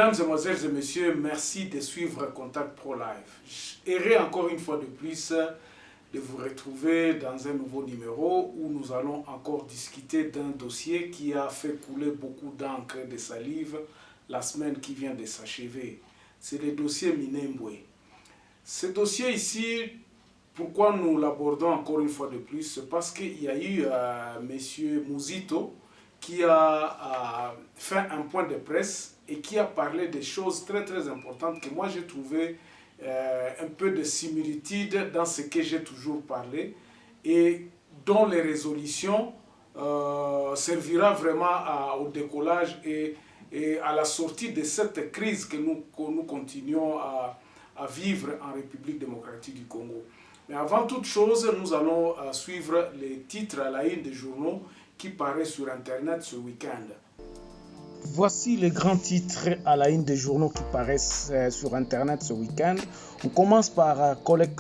Mesdames, Mesdemoiselles et Messieurs, merci de suivre Contact Pro Live. J'aimerais encore une fois de plus de vous retrouver dans un nouveau numéro où nous allons encore discuter d'un dossier qui a fait couler beaucoup d'encre et de salive la semaine qui vient de s'achever. C'est le dossier Minembwe. Ce dossier ici, pourquoi nous l'abordons encore une fois de plus, c'est parce qu'il y a eu M. Muzito qui a fait un point de presse et qui a parlé des choses très très importantes que moi j'ai trouvé un peu de similitude dans ce que j'ai toujours parlé et dont les résolutions servira vraiment au décollage et à la sortie de cette crise que nous continuons à vivre en République démocratique du Congo. Mais avant toute chose, nous allons suivre les titres à la une des journaux qui paraissent sur Internet ce week-end. Voici les grands titres à la une des journaux qui paraissent sur Internet ce week-end. On commence par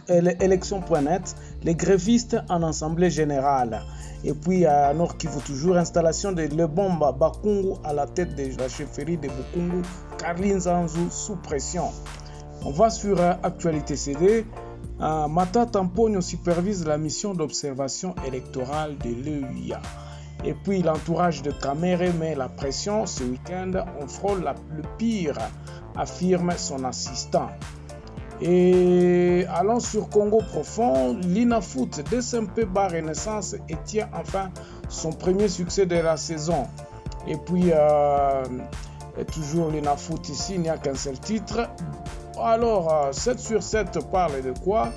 élection.net, les grévistes en assemblée générale. Et puis à Nord Kivu toujours, installation de Lebomba Bakungu à la tête de la chefferie de Bukungu, Karlin Zanzu sous pression. On va sur Actualité CD. Mata Tamponio supervise la mission d'observation électorale de l'EUIA. Et puis l'entourage de Kamere met la pression. Ce week-end, on frôle le pire, affirme son assistant. Et allons sur Congo profond. L'INAFOOT DSMP bat Renaissance et tient enfin son premier succès de la saison. Et puis, toujours l'INAFOOT ici, il n'y a qu'un seul titre. Alors, 7 sur 7 parle de quoi ?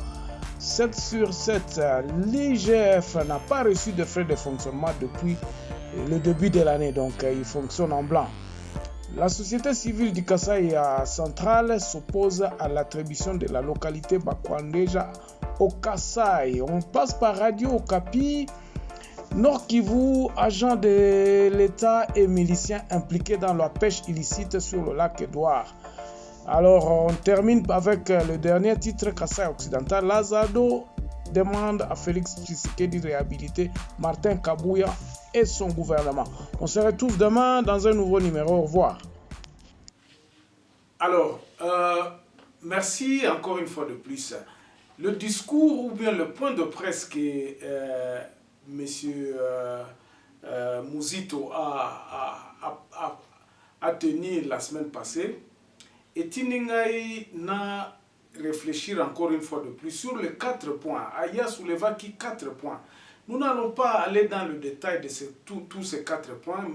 7 sur 7, l'IGF n'a pas reçu de frais de fonctionnement depuis le début de l'année, donc il fonctionne en blanc. La société civile du Kasaï central s'oppose à l'attribution de la localité Bakwandeja au Kasaï. On passe par Radio Okapi. Nord Kivu, agents de l'État et miliciens impliqués dans la pêche illicite sur le lac Édouard. Alors, on termine avec le dernier titre, Kasaï occidental. Lazado demande à Félix Tshisekedi de réhabiliter Martin Kabouya et son gouvernement. On se retrouve demain dans un nouveau numéro. Au revoir. Alors, merci encore une fois de plus. Le discours ou bien le point de presse que M. Muzito a tenu la semaine passée, et Tiningaï n'a réfléchir encore une fois de plus sur les 4 points. Aya souleva qui 4 points. Nous n'allons pas aller dans le détail de tous ces 4 points,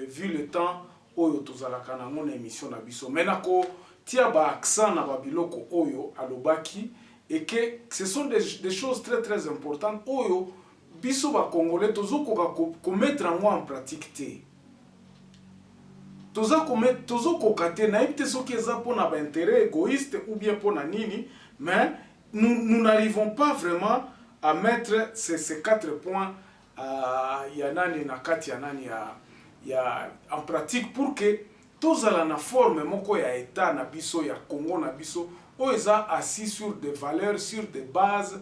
vu le temps oyo tozalaka na mon émission na biso. Menako tia ba accent na babiloko oyo alobaki et que ce sont des choses très très importantes oyo biso ba congolais tozokoka mettre en pratique te. Tozokoka te na ite soki eza pona ba intérêt égoïste ou bien pona nini, mais nous n'arrivons pas vraiment à mettre ces 4 points yanani na kati yanani en pratique pour que tozala na forme moko ya état na biso ya Congo na biso oyo eza assis sur des valeurs, sur des bases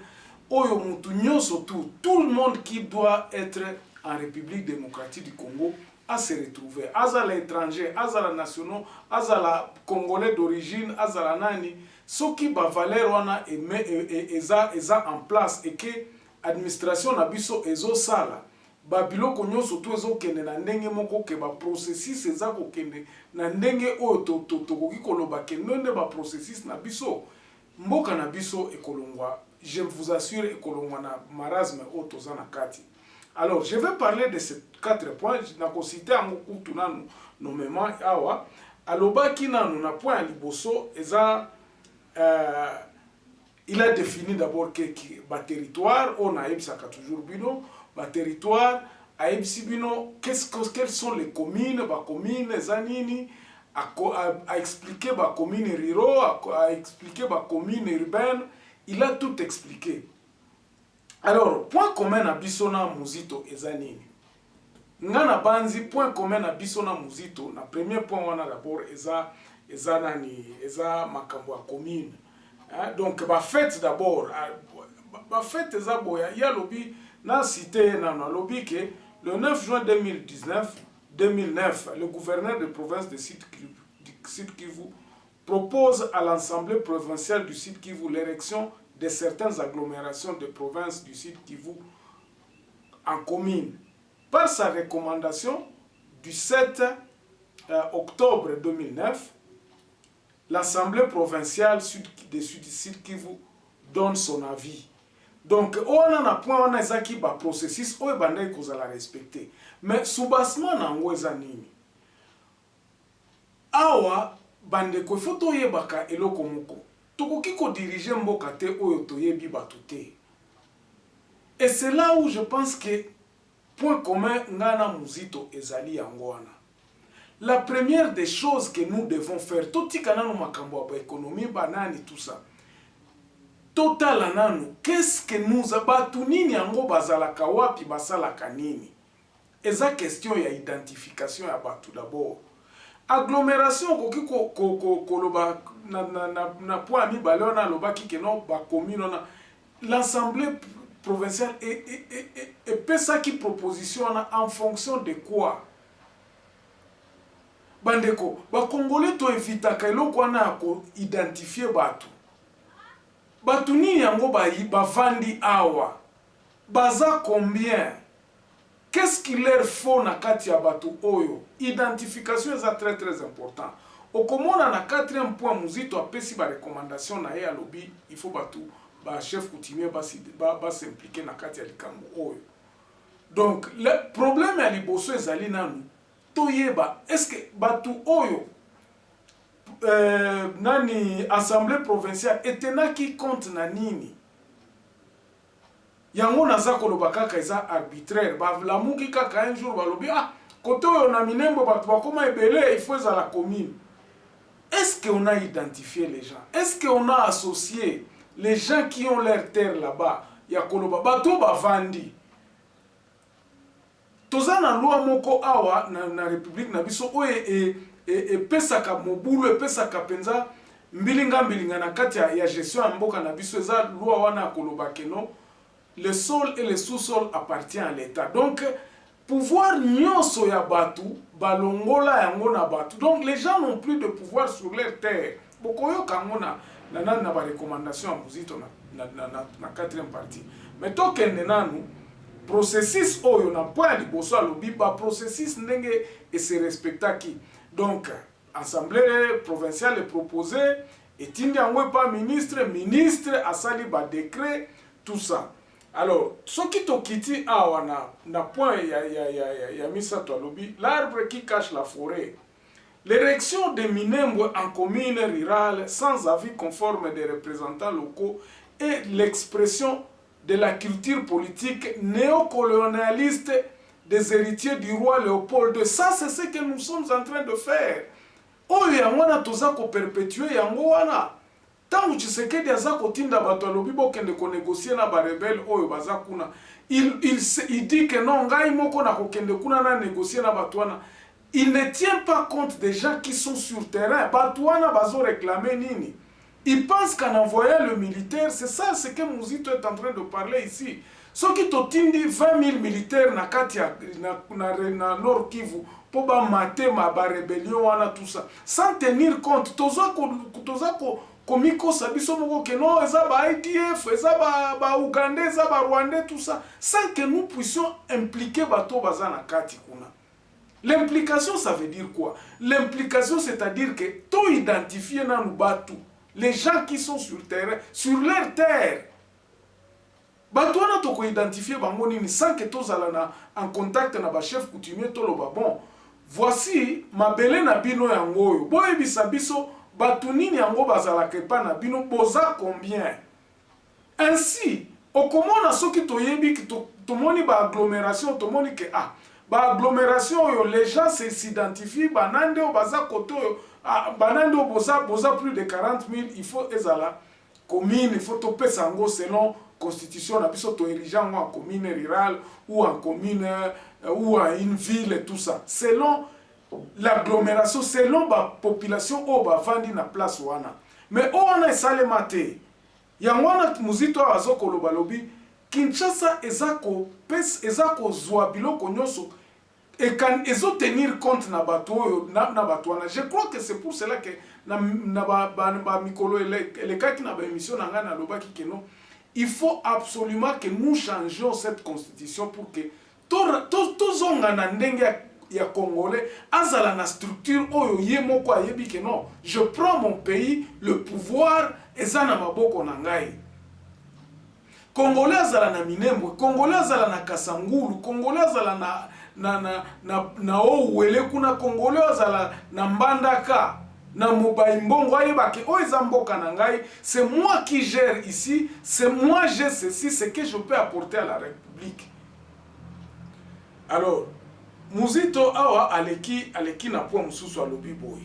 oyo mutu nyonso tout le monde qui doit être en République démocratique du Congo à se retrouver. Azala étranger, azala nationaux, azala congolais d'origine, azala nani, soki ba valeur wana eza en place et que administration na biso ezo sala. Ba biloko nyonso to ezo kende na ndenge moko ke ba processus eza ko kende na ndenge oyo tokoki koloba ke nonde ba processus na biso mboka na biso ekolongwa. Je vous assure ekolongwa na marasme oyo toza na kati. Alors, je vais parler de ces 4 points. Je n'ai cité en beaucoup nommément awa. Alobaki nanu na point liboso eza il a défini d'abord que ba territoire on a ebsaka toujours bino ba territoire a ebsi bino quelles sont les communes ba communes zanini a expliqué ba communes ruraux a expliqué ba communes urbaines, il a tout expliqué. Alors, point commun na biso na Muzito eza nini? Ngana banzi point commun na biso na Muzito, na premier point wana d'abord eza makambo ya commune. Donc ba fête d'abord, ba fête eza boya ya lobi na cité na lobi que le 9 juin 2009, le gouverneur de province de Sud Kivu propose à l'Assemblée provinciale du Sud Kivu l'érection de certaines agglomérations de provinces du Sud Kivu en commune. Par sa recommandation du 7 octobre 2009, l'Assemblée provinciale de Sud Kivu donne son avis. Donc, on a un point, on a un processus, on a respecté. Mais, soubassement, on a nini. Awa, bande ko foto yebaka eloko moko. Tokoki ko diriger mboka te oyo toyebi batute. Et c'est là où je pense que point commun ngana muzito ezali yango wana. La première des choses que nous devons faire, tout tikana no makambo ba économie banani tout ça. Total ananu, qu'est-ce que nous abatu nini yango bazalaka wapi basalaka nini? Eza question ya identification ya batu d'abord. Agglomération koki koloba na point mi balona lobaki ke non ba commune na l'Assemblée provinciale et pesa qui proposition en fonction de quoi? Bandeko, ba Congolais to evitaka eloko wana ko identifier batu. Batu nini yango ba vandi awa? Baza combien? Qu'est-ce qu'il leur faut na kati ya batu oyo? Identification est très très important. Okomona na quatrième point muzito apesi ba recommandation na ye alobi, il faut batu ba chef coutumier ba s'impliquer na kati ya likambo oyo. Donc le problème ya liboso ezali nanu toyeba est-ce que batu oyo nani assemblée provinciale etenaki compte na nini? Yango naza koloba kaka eza arbitraire. Bavlamuki kaka un jour balobi kote oyo na Minembwe batu bakoma ebele il faut eza la commune. Est-ce qu'on a identifié les gens? Est-ce qu'on a associé les gens qui ont leur terre là-bas? Ya koloba batu bavandi. Toza na loi moko awa na République na biso oye pesaka mobulu pesaka penza mbilinga na kati ya gestion ya mboka na biso eza loi wana koloba keno le sol et le sous-sol appartient à l'État. Donc pouvoir nyonso ya batu balongola yango na batu. Donc les gens n'ont plus de pouvoir sur leur terre. Bokoyo kango na ba recommandation en muzito na quatrième partie. Mais tokende nanu processus oyo na point liboso alobi ba processus ndenge et se respecta qui. Donc assemblée provinciale est proposée et tindi yango pas ministre asali ba décret tout ça. Alors ce qui tokiti awa na point ya misato alobi l'arbre qui cache la forêt. L'érection de Minembwe en commune rurale sans avis conforme des représentants locaux est l'expression de la culture politique néocolonialiste des héritiers du roi Léopold II. Ça, c'est ce que nous sommes en train de faire. Oyo yangwana toza ko perpétuer yango wana. Tangu Tshisekedi aza kotinda bato alobi bokende ko négocier na ba rebelle oyo baza kuna. Il dit que non ngai moko na kokende kuna na négocier na bato wana. Il ne tient pas compte des gens qui sont sur terrain. Bato wana bazo réclamer nini. Il pense qu'en envoyant le militaire, c'est ça ce que Muzito est en train de parler ici. Ce qui totindi 20 000 militaires na kati na Nord Kivu pour ba mater ma ba rébellion wana tout ça. Sans tenir compte, toza ko komiko sabiso moko que non, eza ba IDF, eza ba Ougandais, eza ba Rwandais tout ça, sans que nous puissions impliquer bato baza na kati kuna. L'implication ça veut dire quoi? L'implication c'est-à-dire que to identifier na batu les gens qui sont sur terrain, sur leur terre. Bato wana to ko identifier bango nini sans que tozala en contact na ba chef coutumier to loba bon. Voici mabele na bino yango oyo. Boye bisabiso batu nini yango bazala kepa na bino boza combien? Ainsi, okomona soki toyebi ki tomoni ba agglomération tomoni ke ba agglomération oyo les gens s'identifient banande o baza koto banande o boza plus de 40 000 il faut ezala commune il faut topé sango selon constitution na biso to érigeant en commune rurale ou en commune ou à une ville et tout ça selon l'agglomération selon la population o ba vandi na place wana mais o wana esalema te yango wana muzito azoko lobalobi Kinshasa ezako zwa biloko nyonso et quand ils ont tenir compte na bato na bato je crois que c'est pour cela que na ba mikolo les cas qui na ba émission na ngana lobaki que non, il faut absolument que nous changions cette constitution pour que tous ngana ndenge ya congolais azala na structure oyo ye moko ayebi que non, je prends mon pays, le pouvoir eza na maboko na ngai. Congolais azala na Minembwe, Congolais azala na Kasangulu, Congolais azala na Ouwele kuna, Congolais azala na Mbandaka, na Mobai Mbongo ayebake o eza mboka na ngai, c'est moi qui gère ici, c'est moi j'ai ceci, c'est que je peux apporter à la République. Alors Muzito awa aleki na point mususu alobi boy.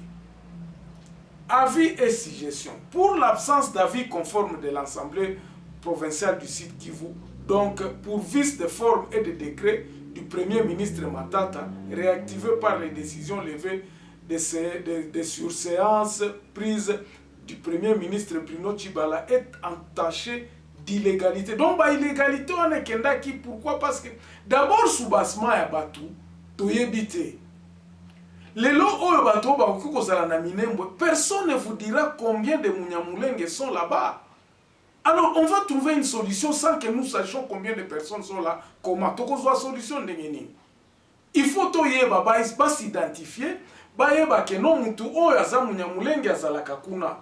Avis et suggestion. Pour l'absence d'avis conforme de l'Assemblée provinciale du Sud Kivu, donc pour vice de forme et de décret du Premier ministre Matata, réactivé par les décisions levées de surséances prises du Premier ministre Bruno Tshibala, est entaché d'illégalité. Donc, illégalité, on est kendaki. Pourquoi? Parce que d'abord, sous bassement ya batu, toyebite. Lelo oyo bato ba kozala na Minembwe, personne ne vous dira combien de Munyamulenge sont là-bas. Alors on va trouver une solution sans que nous sachions combien de personnes sont là. Comment tokozwa solution ndenge nini? Il faut toyeba ba s'identifier, ba yeba ke no mutu oyo aza Munyamulenge azalaka kuna.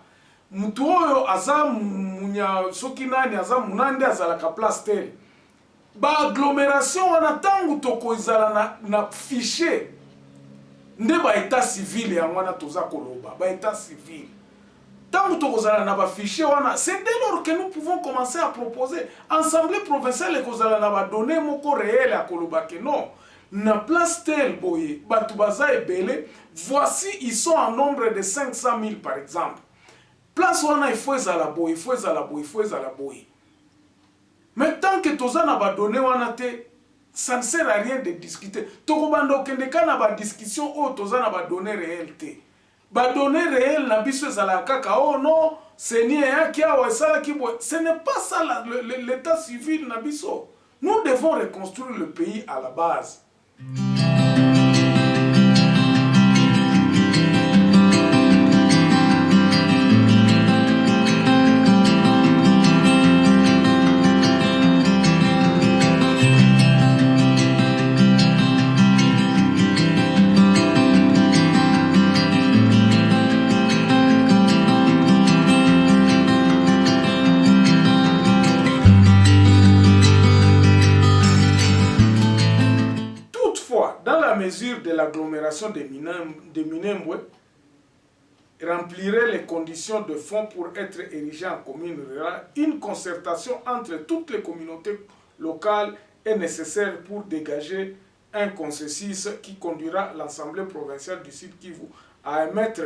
Mutu oyo aza munya soki nani aza munande azalaka place tel. Ba agglomération wana tangu toko ezala na fichier. Nde ba état civil ya wana toza koloba, ba état civil. Tangu tokozala na ba fichier wana, c'est dès lors que nous pouvons commencer à proposer. Assemblée provinciale kozala na ba données moko réel à koloba que non. Na place tel boye, batu baza ebele, voici ils sont en nombre de 500 000 par exemple. Place wana il faut ezala boye, il faut ezala boye, il faut ezala boye. Mais tant que toza na ba données wana te, ça ne sert à rien de discuter. Tokobanda okendeka na ba discussion o toza na ba données réelles te. Ba données réelles na biso ezala kaka oh non, c'est ni yaki awa sala ki boye. Ce n'est pas ça l'état civil na biso. Nous devons reconstruire le pays à la base. Mesure de l'agglomération de Minembwe remplirait les conditions de fonds pour être érigé en commune rurale, une concertation entre toutes les communautés locales est nécessaire pour dégager un consensus qui conduira l'Assemblée provinciale du Sud Kivu à émettre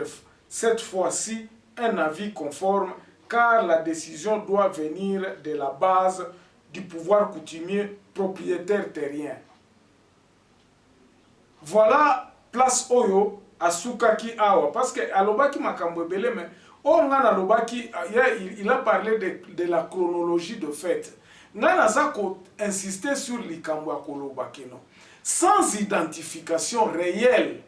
cette fois-ci un avis conforme, car la décision doit venir de la base du pouvoir coutumier propriétaire terrien. Voilà place oyo asukaki awa parce que alobaki makambo ebele mais ngana alobaki il a parlé de la chronologie de fait. Ngana zako insister sur likambo ya kolobaki non. Sans identification réelle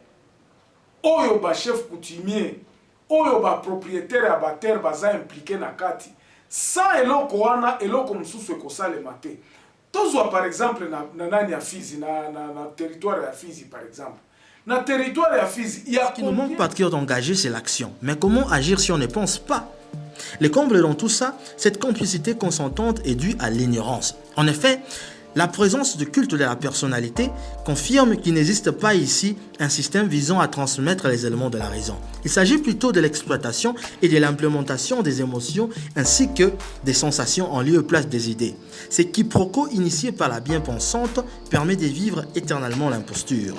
oyo ba chef coutumier oyo ba propriétaire ya ba terre baza impliqué na kati. Sans eloko wana eloko mususu ekosalema te. Tozwa par exemple na nani ya Fizi na territoire ya Fizi par exemple. Na territoire ya Fizi, il y a ce qui nous manque patriotes engagés, c'est l'action. Mais comment agir si on ne pense pas? Le comble dans tout ça, cette complicité consentante est due à l'ignorance. En effet, la présence de culte de la personnalité confirme qu'il n'existe pas ici un système visant à transmettre les éléments de la raison. Il s'agit plutôt de l'exploitation et de l'implémentation des émotions ainsi que des sensations en lieu et place des idées. Ce quiproquo initié par la bien-pensante permet de vivre éternellement l'imposture.